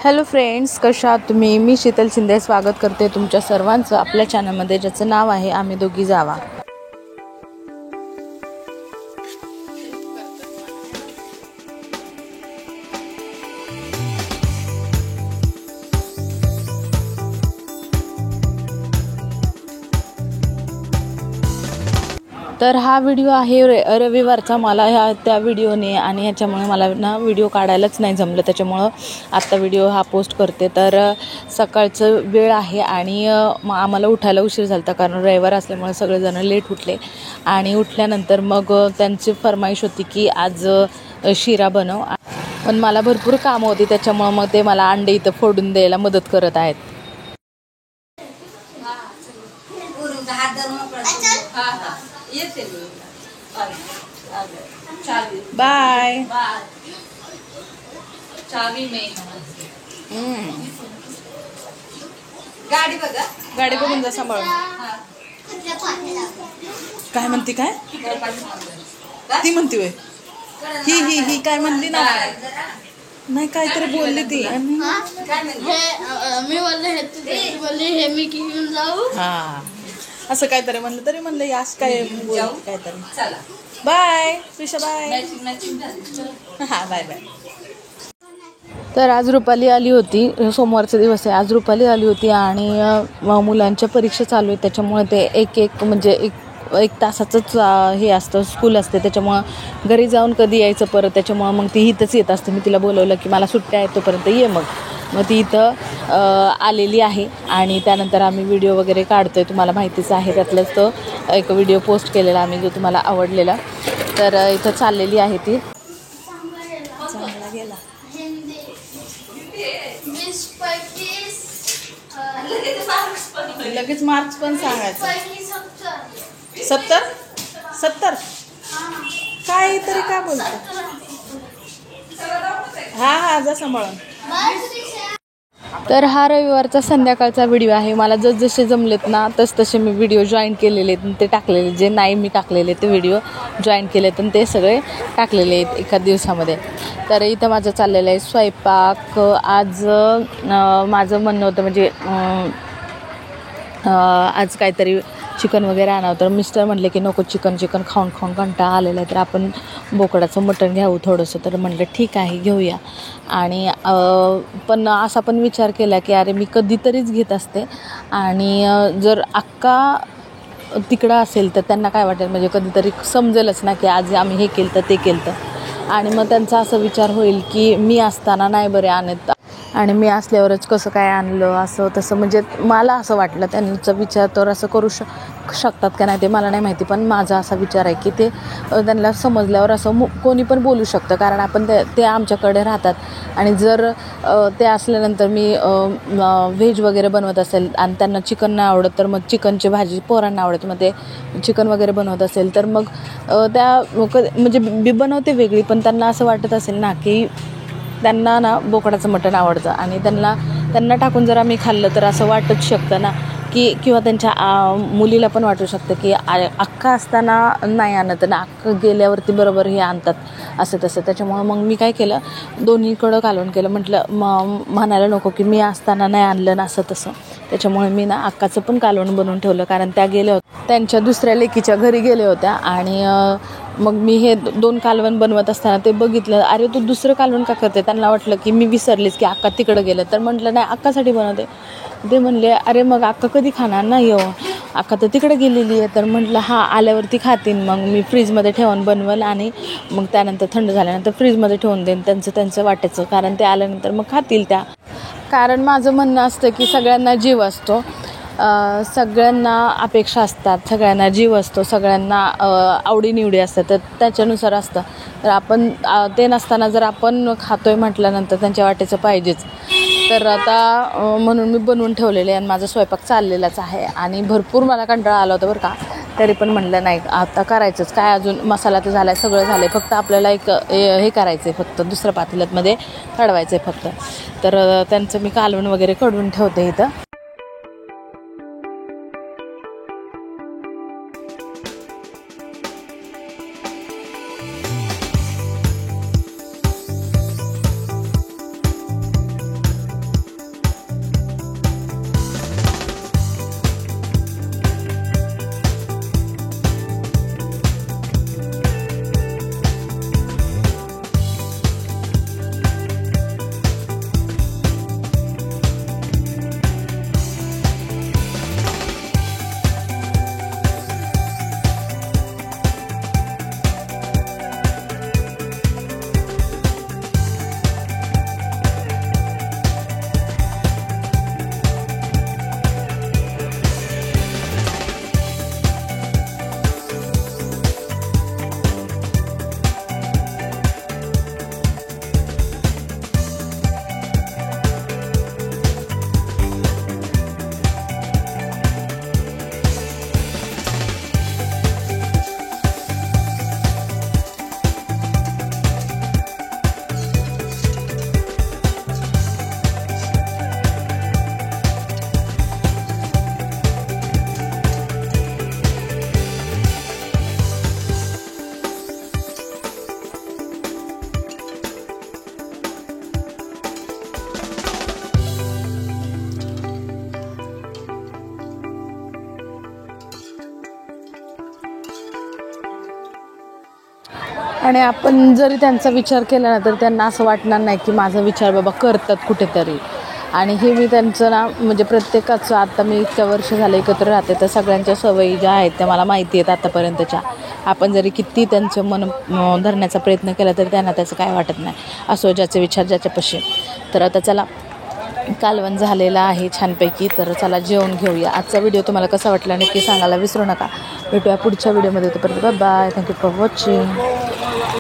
Hello friends, कशा आहात तुम्ही? मी शीतल शिंदे स्वागत करते तुमच्या सर्वांचं आपल्या चॅनलमध्ये, ज्याचं नाव आहे आम्ही दोघी जावा. तर हा व्हिडिओ आहे रविवारचा. मला त्या व्हिडिओने आणि ह्याच्यामुळे मला ना व्हिडिओ काढायलाच नाही जमलं, त्याच्यामुळं आत्ता व्हिडिओ हा पोस्ट करते. तर सकाळचं वेळ आहे आणि आम्हाला उठायला उशीर झाला होता, कारण रविवार असल्यामुळे सगळेजण लेट उठले. आणि उठल्यानंतर मग त्यांची फरमाईश होती की आज शिरा बनव, पण मला भरपूर कामं होती, त्याच्यामुळं मग ते मला अंडे इथं फोडून द्यायला मदत करत आहेत. बाय. गाडी बघून जा सांभाळून. काय म्हणती? काय ती म्हणती वय? ही काय म्हणली ना? नाही काहीतरी बोलली ती. मी बोलले हे मी घेऊन जाऊ. हा, असं काहीतरी म्हणलं तरी म्हणलं यास काय काहीतरी. Bye Prisha, bye. हा, बाय बाय. तर आज रुपाली आली होती, सोमवारचा दिवस आहे, आज रुपाली आली होती आणि मुलांच्या परीक्षा चालू आहेत, त्याच्यामुळे ते एक म्हणजे एक तासाचंच हे असतं, स्कूल असते, त्याच्यामुळं घरी जाऊन कधी यायचं परत, त्याच्यामुळं मग ती इथंच येत असते. मी तिला बोलवलं की मला सुट्ट्या आहेत तोपर्यंत ये. मग ती इथं आलेली आहे आणि त्यानंतर आम्ही व्हिडिओ वगैरे काढतो आहे. तुम्हाला माहितीच आहे, त्यातलंच तो एक व्हिडिओ पोस्ट केलेला आम्ही, जो तुम्हाला आवडलेला. तर इथं चाललेली आहे ती. चांगला गेला. लगेच मार्क्स पण सांगायचं. 70 काय तरी काय बोलतो. हा जा सांभाळून. तर हा रविवारचा संध्याकाळचा व्हिडिओ आहे. मला जसे जमलेत ना तसे मी व्हिडिओ जॉईन केलेले आहेत, ते टाकलेले. जे नाही मी टाकलेले ते व्हिडिओ जॉईन केलेत आणि ते सगळे टाकलेले आहेत एका दिवसामध्ये. तर इथं माझं चाललेलं आहे स्वयंपाक. आज माझं म्हणणं होतं म्हणजे आज काहीतरी चिकन वगैरे आणावं, तर मिस्टर म्हटले की नको, चिकन खाऊन कंटाळा आलेला आहे, तर आपण बोकडाचं मटण घ्यावं थोडंसं. तर म्हटलं ठीक आहे, घेऊया. आणि पण असा पण विचार केला की अरे मी कधीतरीच घेत असते आणि जर अक्का तिकडं असेल तर त्यांना काय वाटेल, म्हणजे कधीतरी समजेलच ना की आज आम्ही हे केलं तर ते केलं तर. आणि मग त्यांचा असा विचार होईल की मी असताना नाही बरे आणत आणि मी असल्यावरच कसं काय आणलं, असं तसं. म्हणजे मला असं वाटलं, त्यांचा विचार तर असं करू शकतात का नाही ते मला नाही माहिती, पण माझा असा विचार आहे की ते त्यांना समजल्यावर असं कोणी पण बोलू शकतं, कारण आपण ते आमच्याकडे राहतात. आणि जर ते असल्यानंतर मी व्हेज वगैरे बनवत असेल आणि त्यांना चिकन नाही आवडत, तर मग चिकनची भाजी पोरांना आवडत, मग ते चिकन वगैरे बनवत असेल तर मग त्या म्हणजे मी बनवते वेगळी, पण त्यांना असं वाटत असेल ना की त्यांना ना बोकडाचं मटण आवडतं आणि त्यांना टाकून जर आम्ही खाल्लं तर असं वाटूच शकतं ना की, किंवा त्यांच्या मुलीला पण वाटू शकतं की अक्का असताना नाही आणत ना अक्का गेल्यावरती बरोबर हे आणतात, असं तसं. त्याच्यामुळं मग मी काय केलं, दोन्हीकडं कालवण केलं. म्हटलं म्हणायला नको की मी असताना नाही आणलं ना, असं तसं. त्याच्यामुळे मी ना अक्काचं पण कालवण बनवून ठेवलं, कारण त्या गेल्या होत्या त्यांच्या दुसऱ्या लेकीच्या घरी गेल्या होत्या. आणि मग मी हे 2 कालवण बनवत असताना ते बघितलं, अरे तू दुसरं कालवण का करते. त्यांना वाटलं की मी विसरलीच की अक्का तिकडं गेलं, तर म्हटलं नाही अक्कासाठी बनवते. ते म्हणले अरे मग अक्का कधी खाणार ना, अक्का तर तिकडे गेलेली आहे. तर म्हटलं हां, आल्यावरती खातीन, मग मी फ्रीजमध्ये ठेवून बनवलं आणि मग त्यानंतर थंड झाल्यानंतर फ्रीजमध्ये ठेवून देईन, त्यांचं वाटायचं, कारण ते आल्यानंतर मग खातील त्या. कारण माझं म्हणणं असतं की सगळ्यांना जीव असतो, सगळ्यांना अपेक्षा असतात, सगळ्यांना जीव असतो, सगळ्यांना आवडीनिवडी असतात, तर त्याच्यानुसार असतं. तर आपण ते नसताना जर आपण खातोय म्हटल्यानंतर त्यांच्या वाटेचं पाहिजेच. तर आता म्हणून मी बनवून ठेवलेले आणि माझा स्वयंपाक चाललेलाच आहे. आणि भरपूर मला कंटाळा आला होता बरं का, तरी पण म्हटलं नाही आता करायचंच काय, अजून मसाला तर झाला आहे, सगळं झालं आहे, फक्त आपल्याला एक हे करायचं आहे, फक्त दुसरं पातेल्यामध्ये काढवायचं आहे फक्त. तर त्यांचं मी कालवण वगैरे कढून ठेवते इथं. आणि आपण जरी त्यांचा विचार केला ना तर त्यांना असं वाटणार नाही की माझा विचार बाबा करतात कुठेतरी. आणि हे मी त्यांचं ना म्हणजे प्रत्येकाचं, आता मी इतक्या वर्ष झालं एकत्र राहते तर सगळ्यांच्या सवयी ज्या आहेत त्या मला माहिती आहेत आतापर्यंतच्या. आपण जरी किती त्यांचं मन धरण्याचा प्रयत्न केला तरी त्यांना त्याचं काय वाटत नाही, असो ज्याचे विचार ज्याच्यापाशी. तर आता चला, कालवण झालेलं आहे छानपैकी. तर चला जेवण घेऊया. आजचा व्हिडिओ तुम्हाला कसा वाटला नक्की सांगायला विसरू नका. भेटूया पुढच्या व्हिडिओमध्ये. तोपर्यंत bye bye. Thank you for watching.